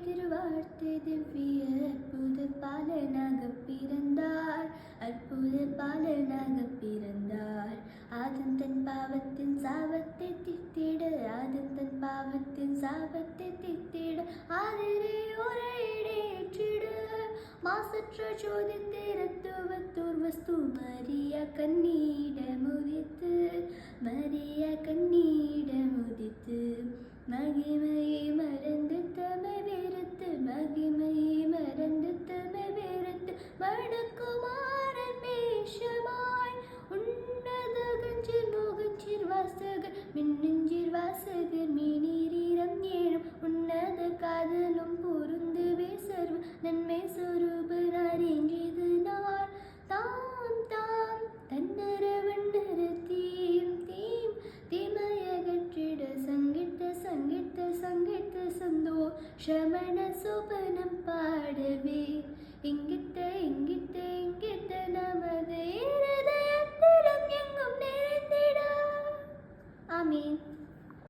திருவார்த்தை திவ்ய அற்புத பாலனாக பிறந்தார், அற்புத பாலனாக பிறந்தார். ஆதம் தன் பாவத்தின் சாபத்தை தித்திட, ஆதம் தன் பாவத்தின் சாபத்தை தித்திட, ஆதிரை உரையிடேற்றிட, மாசற்ற ஜோதி திறத்துவத்தூர் வஸ்து மரியா கண்ணீட முதித்து, மரியா கண்ணீட முதித்து, மகிமையை மறந்து தமை வெறுத்து, மகிமையை மறந்து தமை வெறுத்து, மணக்குமாரன் வேஷமாய் உன்னத கஞ்சிர் மோகஞ்சிர் வாசகர் மின்னஞ்சிர் வாசகர் மீனீரம் ஏழும் உன்னத காதலும் பொருந்துவே சர்வ நன்மை சொரூபனார் என்றது நார் தாம் தாம் தன்னர வண்ணர தீம் தீம் தீமையகற்றிட சங்கிட்ட சங்கிட்ட சங்கிட்ட சந்தோஷமன